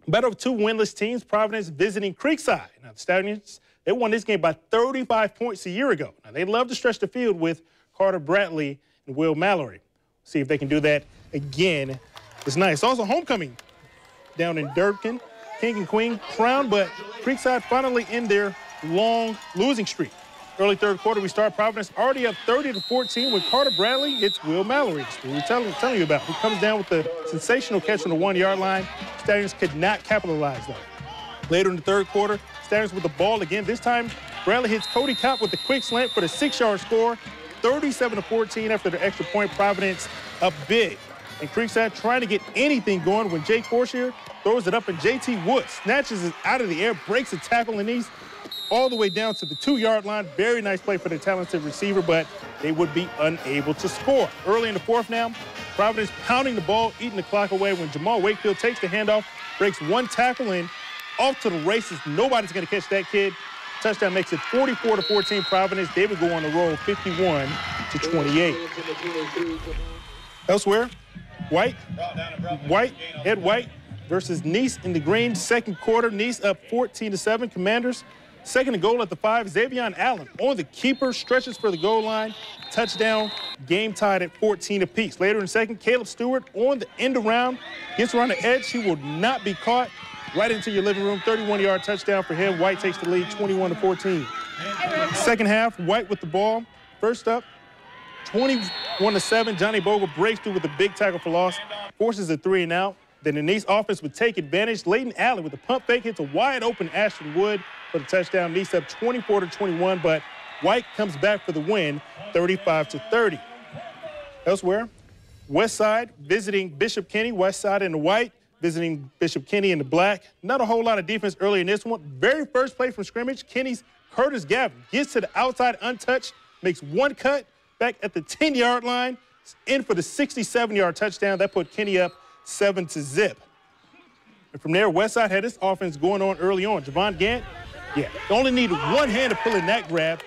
Battle of two winless teams, Providence visiting Creekside. Now, the Stallions, they won this game by 35 points a year ago. Now, they love to stretch the field with Carter Bradley and Will Mallory. See if they can do that again. It's nice. Also, homecoming down in Durkin. King and Queen crowned, but Creekside finally end their long losing streak. Early third quarter, we start. Providence already up 30-14 when Carter Bradley hits Will Mallory. We were telling you about, who comes down with the sensational catch on the 1-yard line. Stallions could not capitalize, though. Later in the third quarter, Stallions with the ball again. This time, Bradley hits Cody Kopp with the quick slant for the 6-yard score. 37-14 after the extra point. Providence up big. And Creekside trying to get anything going when Jake Forcier throws it up, and J.T. Wood snatches it out of the air, breaks a tackle, and he's all the way down to the 2-yard line. Very nice play for the talented receiver, but they would be unable to score. Early in the fourth now, Providence pounding the ball, eating the clock away when Jamal Wakefield takes the handoff, breaks one tackle, and off to the races. Nobody's going to catch that kid. Touchdown makes it 44-14 Providence. They would go on the roll 51-28. Elsewhere, Ed White versus Nice in the green. Second quarter, Nice up 14-7. Commanders, second and goal at the 5. Xavion Allen on the keeper, stretches for the goal line. Touchdown, game tied at 14 apiece. Later in the second, Caleb Stewart on the end around, gets around the edge. He will not be caught. Right into your living room, 31-yard touchdown for him. White takes the lead 21-14. Second half, White with the ball. First up, 21-7. Johnny Bogle breaks through with a big tackle for loss, forces a 3-and-out. Then the Nice offense would take advantage. Leighton Allen with the pump fake hits a wide open Ashton Wood for the touchdown. Nice up 24-21, but White comes back for the win, 35-30. Elsewhere, Westside visiting Bishop Kenny. Westside in the white, visiting Bishop Kenny in the black. Not a whole lot of defense early in this one. Very first play from scrimmage, Kenny's Curtis Gavin gets to the outside untouched, makes one cut back at the 10-yard line, in for the 67-yard touchdown. That put Kenny up 7-0. And from there, Westside had this offense going on early on. Javon Gant, they only need one hand to pull in that grab.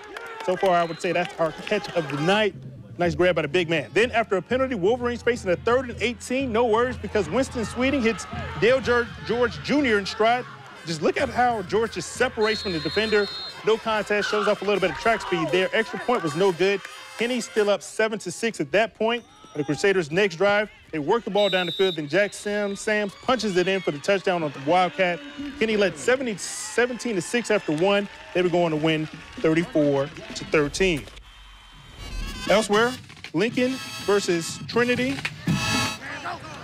So far, I would say that's our catch of the night. Nice grab by the big man. Then after a penalty, Wolverines facing a 3rd and 18. No worries because Winston Sweeting hits Dale George Jr. in stride. Just look at how George just separates from the defender. No contest, shows off a little bit of track speed there. Extra point was no good. Kenny still up 7-6 at that point. The Crusaders' next drive, they work the ball down the field, then Jack Sams punches it in for the touchdown on the Wildcat. Kenny led 17-6 after one. They were going to win 34-13. Elsewhere, Lincoln versus Trinity.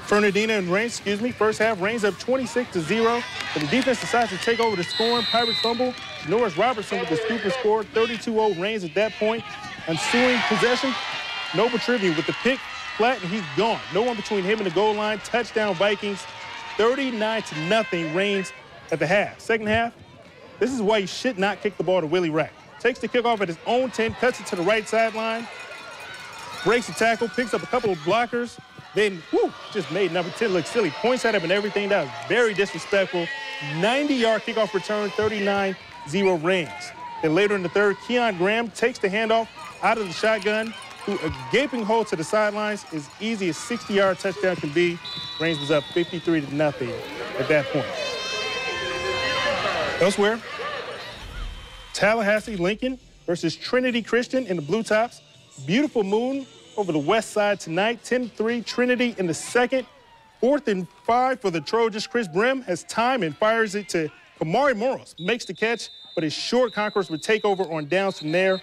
Fernandina and Reigns, First half, Reigns up 26-0. But the defense decides to take over the scoring. Pirates fumble. Norris Robertson with the scoop score. 32-0 Reigns at that point. Ensuing possession, Noble Tribune with the pick flat, and he's gone. No one between him and the goal line. Touchdown Vikings. 39-0 Reigns at the half. Second half, this is why you should not kick the ball to Willie Rack. Takes the kickoff at his own 10, cuts it to the right sideline, breaks the tackle, picks up a couple of blockers, then, just made number 10 look silly. Points at him and everything. That was very disrespectful. 90-yard kickoff return, 39-0 Reigns. Then later in the third, Keon Graham takes the handoff out of the shotgun, through a gaping hole to the sidelines, as easy as 60-yard touchdown can be. Reigns was up 53-0 at that point. Elsewhere, Tallahassee Lincoln versus Trinity Christian in the Blue Tops. Beautiful moon over the west side tonight. 10-3 Trinity in the second. 4th and 5 for the Trojans. Chris Brim has time and fires it to Kamari Morris. Makes the catch, but his short Conquerors would take over on downs from there.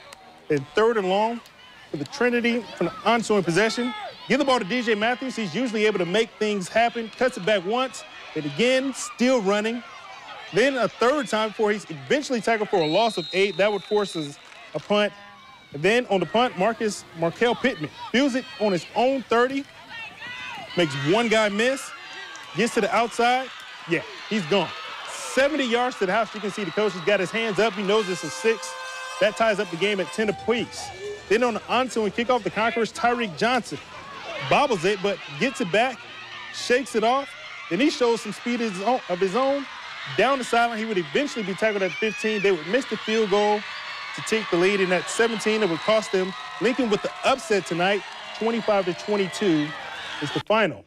Then 3rd and long for the Trinity from the ensuing possession. Give the ball to DJ Matthews. He's usually able to make things happen. Cuts it back once, and again, still running. Then a third time before he's eventually tackled for a loss of 8. That would force a punt. And then on the punt, Markel Pittman fields it on his own 30. Makes one guy miss. Gets to the outside. He's gone. 70 yards to the house. You can see the coach has got his hands up. He knows it's a 6. That ties up the game at 10 apiece. Then on the ensuing kickoff, the Conquerors, Tyreek Johnson bobbles it, but gets it back, shakes it off. Then he shows some speed of his own. Down the sideline, he would eventually be tackled at 15. They would miss the field goal to take the lead, and at 17, it would cost them. Lincoln with the upset tonight, 25-22 is the final.